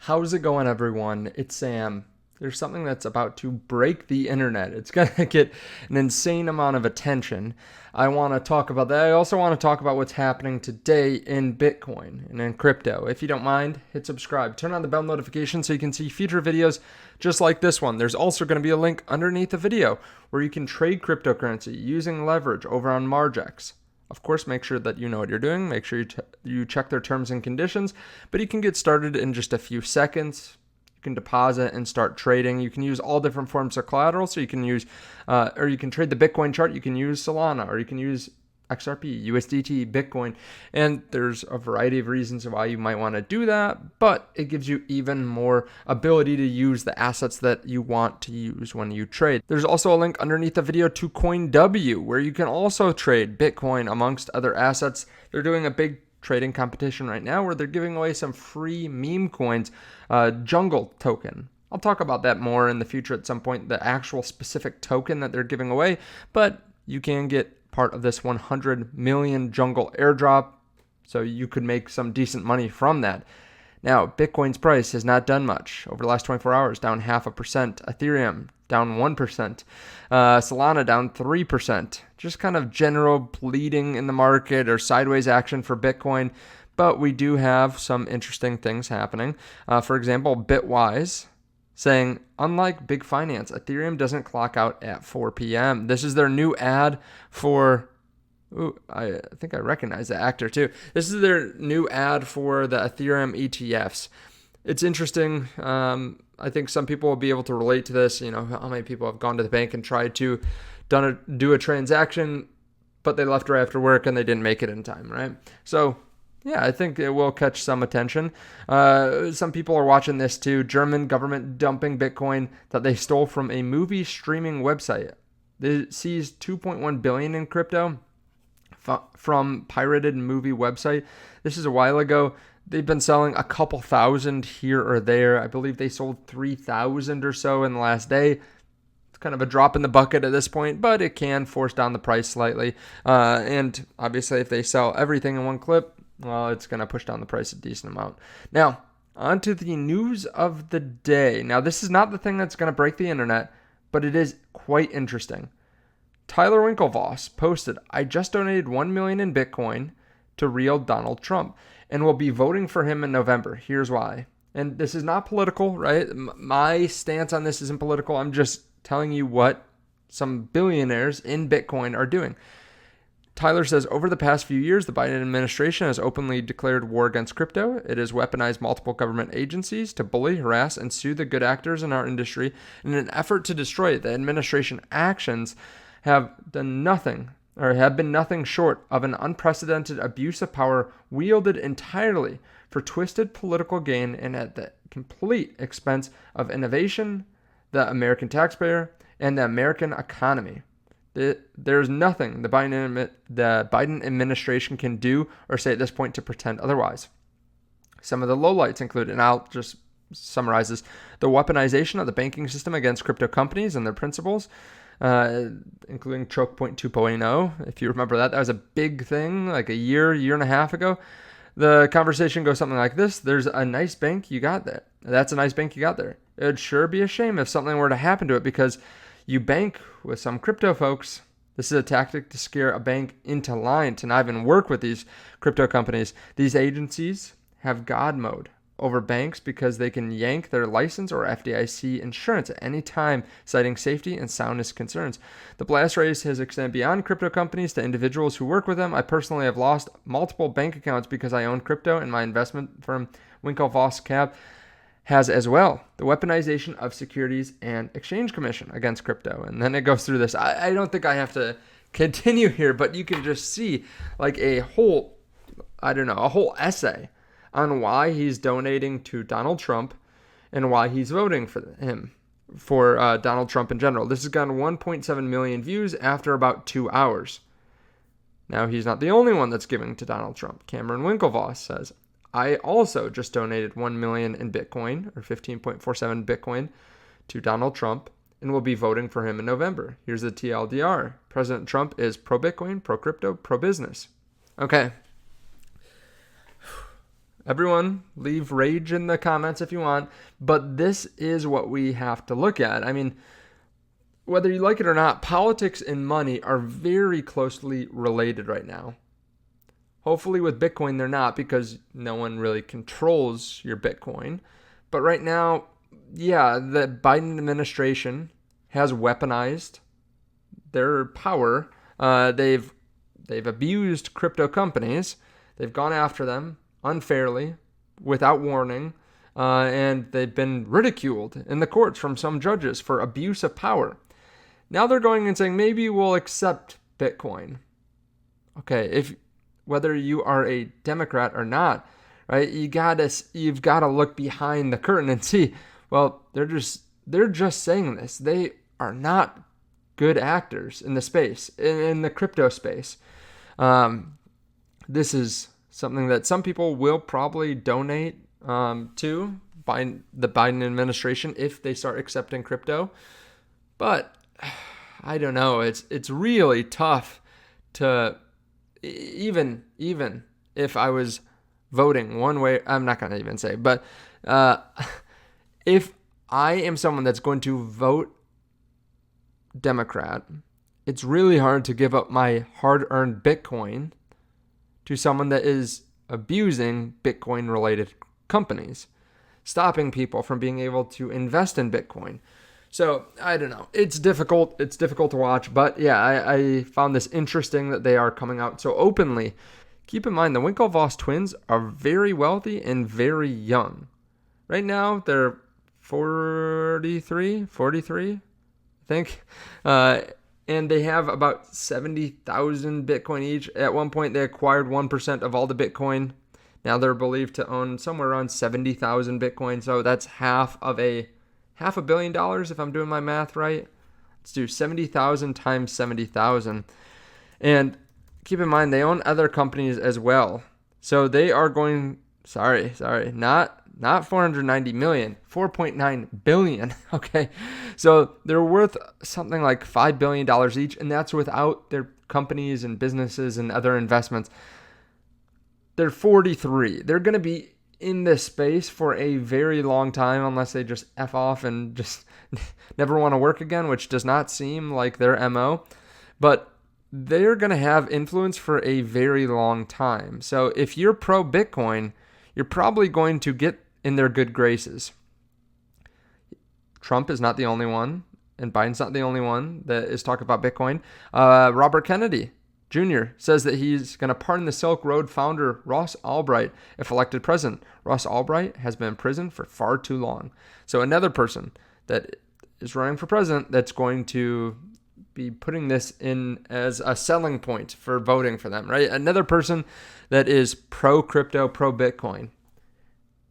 How's it going, everyone? It's Sam. There's something that's about to break the internet. It's going to get an insane amount of attention. I want to talk about that. I also want to talk about what's happening today in Bitcoin and in crypto. If you don't mind, hit subscribe. Turn on the bell notification so you can see future videos just like this one. There's also going to be a link underneath the video where you can trade cryptocurrency using leverage over on Margex. Of course, make sure that you know what you're doing. Make sure you check their terms and conditions, but you can get started in just a few seconds. You can deposit and start trading. You can use all different forms of collateral. So you can use, or you can trade the Bitcoin chart. You can use Solana, or you can use XRP, USDT, Bitcoin, and there's a variety of reasons why you might want to do that, but it gives you even more ability to use the assets that you want to use when you trade. There's also a link underneath the video to CoinW, where you can also trade Bitcoin amongst other assets. They're doing a big trading competition right now where they're giving away some free meme coins, jungle token. I'll talk about that more in the future at some point, the actual specific token that they're giving away, but you can get part of this 100 million jungle airdrop, so you could make some decent money from that. Now, Bitcoin's price has not done much over the last 24 hours, down 0.5%. Ethereum down 1%. Solana down 3%. Just kind of general bleeding in the market or sideways action for Bitcoin. But we do have some interesting things happening. For example, Bitwise saying, unlike big finance, Ethereum doesn't clock out at 4 p.m. This is their new ad for, I think I recognize the actor too. This is their new ad for the Ethereum ETFs. It's interesting. I think some people will be able to relate to this. You know, how many people have gone to the bank and tried to do a transaction, but they left right after work and they didn't make it in time, right? So yeah, I think it will catch some attention. Some people are watching this too. German government dumping Bitcoin that they stole from a movie streaming website. They seized 2.1 billion in crypto from pirated movie website. This is a while ago. They've been selling a couple thousand here or there. I believe they sold 3,000 or so in the last day. It's kind of a drop in the bucket at this point, but it can force down the price slightly. And obviously, if they sell everything in one clip, well, it's going to push down the price a decent amount. Now, on to the news of the day. Now, this is not the thing that's going to break the internet, but it is quite interesting. Tyler Winklevoss posted, I just donated 1 million in Bitcoin to real Donald Trump and will be voting for him in November. Here's why. And this is not political, right? My stance on this isn't political. I'm just telling you what some billionaires in Bitcoin are doing. Tyler says, over the past few years, the Biden administration has openly declared war against crypto. It has weaponized multiple government agencies to bully, harass, and sue the good actors in our industry in an effort to destroy it. The administration actions have been nothing short of an unprecedented abuse of power wielded entirely for twisted political gain and at the complete expense of innovation, the American taxpayer, and the American economy. There's nothing the Biden administration can do or say at this point to pretend otherwise. Some of the lowlights include, and I'll just summarize this, the weaponization of the banking system against crypto companies and their principles, including Choke Point 2.0. If you remember that was a big thing like a year and a half ago. The conversation goes something like this. There's a nice bank you got there. That's a nice bank you got there. It'd sure be a shame if something were to happen to it because you bank with some crypto folks. This is a tactic to scare a bank into line to not even work with these crypto companies. These agencies have God mode over banks because they can yank their license or FDIC insurance at any time, citing safety and soundness concerns. The blast radius has extended beyond crypto companies to individuals who work with them. I personally have lost multiple bank accounts because I own crypto, and my investment firm, Winklevoss Cap, has as well. The weaponization of Securities and Exchange Commission against crypto. And then it goes through this. I don't think I have to continue here, but you can just see like a whole essay on why he's donating to Donald Trump and why he's voting for him, for Donald Trump in general. This has gotten 1.7 million views after about 2 hours. Now, he's not the only one that's giving to Donald Trump. Cameron Winklevoss says, I also just donated 1 million in Bitcoin, or 15.47 Bitcoin, to Donald Trump and will be voting for him in November. Here's the TLDR. President Trump is pro-Bitcoin, pro-crypto, pro-business. Okay. Everyone, leave rage in the comments if you want, but this is what we have to look at. I mean, whether you like it or not, politics and money are very closely related right now. Hopefully with Bitcoin, they're not, because no one really controls your Bitcoin. But right now, yeah, the Biden administration has weaponized their power. They've abused crypto companies. They've gone after them unfairly, without warning, and they've been ridiculed in the courts from some judges for abuse of power. Now they're going and saying, maybe we'll accept Bitcoin. Okay, whether you are a Democrat or not, right? You've got to look behind the curtain and see, well, they're just saying this. They are not good actors in the space, in the crypto space. This is something that some people will probably donate to by the Biden administration if they start accepting crypto. But I don't know. It's really tough to, even if I was voting one way, I'm not going to even say, but if I am someone that's going to vote Democrat, it's really hard to give up my hard-earned Bitcoin to someone that is abusing Bitcoin-related companies, stopping people from being able to invest in Bitcoin. So I don't know. It's difficult. It's difficult to watch. But yeah, I found this interesting that they are coming out so openly. Keep in mind, the Winklevoss twins are very wealthy and very young. Right now, they're 43, I think. And they have about 70,000 Bitcoin each. At one point, they acquired 1% of all the Bitcoin. Now they're believed to own somewhere around 70,000 Bitcoin. So that's half a $500 million, if I'm doing my math right. Let's do 70,000 times 70,000. And keep in mind, they own other companies as well. So they are going, not 490 million, 4.9 billion. Okay. So they're worth something like $5 billion each. And that's without their companies and businesses and other investments. They're 43. They're going to be in this space for a very long time, unless they just F off and just never want to work again, which does not seem like their MO. But they're going to have influence for a very long time. So if you're pro Bitcoin, you're probably going to get in their good graces. Trump is not the only one, and Biden's not the only one that is talking about Bitcoin. Robert Kennedy Jr. says that he's going to pardon the Silk Road founder Ross Ulbricht if elected president. Ross Ulbricht has been in prison for far too long. So another person that is running for president that's going to be putting this in as a selling point for voting for them, right? Another person that is pro-crypto, pro-Bitcoin.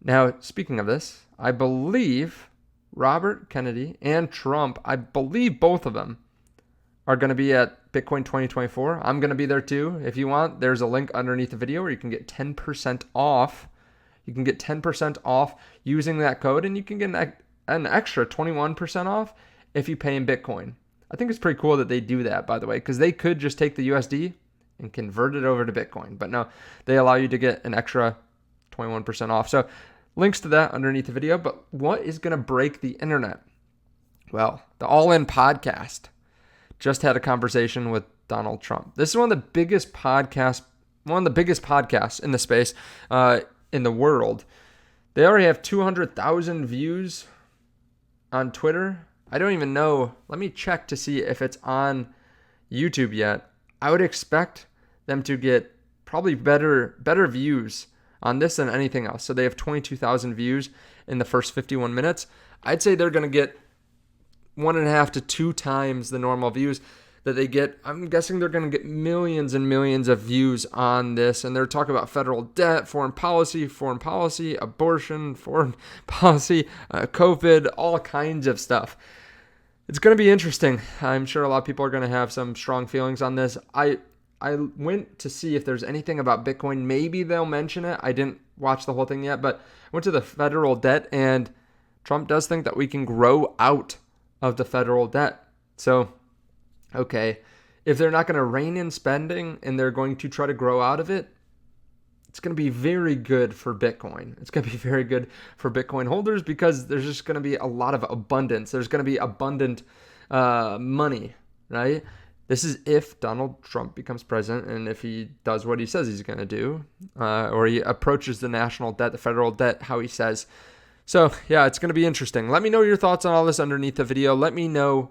Now, speaking of this, I believe Robert Kennedy and Trump, I believe both of them are going to be at Bitcoin 2024. I'm going to be there too. If you want, there's a link underneath the video where you can get 10% off. You can get 10% off using that code, and you can get an extra 21% off if you pay in Bitcoin. I think it's pretty cool that they do that, by the way, because they could just take the USD and convert it over to Bitcoin. But no, they allow you to get an extra 21% off. So links to that underneath the video. But what is going to break the internet? Well, the All In podcast just had a conversation with Donald Trump. This is one of the biggest podcasts in the space, in the world. They already have 200,000 views on Twitter. I don't even know. Let me check to see if it's on YouTube yet. I would expect them to get probably better views on this than anything else. So they have 22,000 views in the first 51 minutes. I'd say they're going to get 1.5 to 2 times the normal views that they get. I'm guessing they're going to get millions and millions of views on this. And they're talking about federal debt, foreign policy, abortion, foreign policy, COVID, all kinds of stuff. It's going to be interesting. I'm sure a lot of people are going to have some strong feelings on this. I went to see if there's anything about Bitcoin. Maybe they'll mention it. I didn't watch the whole thing yet, but I went to the federal debt, and Trump does think that we can grow out of the federal debt. So, okay, if they're not going to rein in spending and they're going to try to grow out of it, it's going to be very good for Bitcoin. It's going to be very good for Bitcoin holders because there's just going to be a lot of abundance. There's going to be abundant money, right? This is if Donald Trump becomes president and if he does what he says he's going to do, or he approaches the national debt, the federal debt, how he says. So yeah, it's going to be interesting. Let me know your thoughts on all this underneath the video. Let me know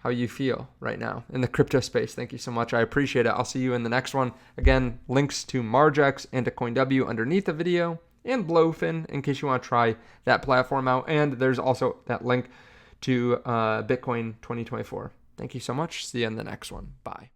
how you feel right now in the crypto space. Thank you so much. I appreciate it. I'll see you in the next one. Again, links to MargeX and to CoinW underneath the video, and Blowfin in case you want to try that platform out. And there's also that link to Bitcoin 2024. Thank you so much. See you in the next one. Bye.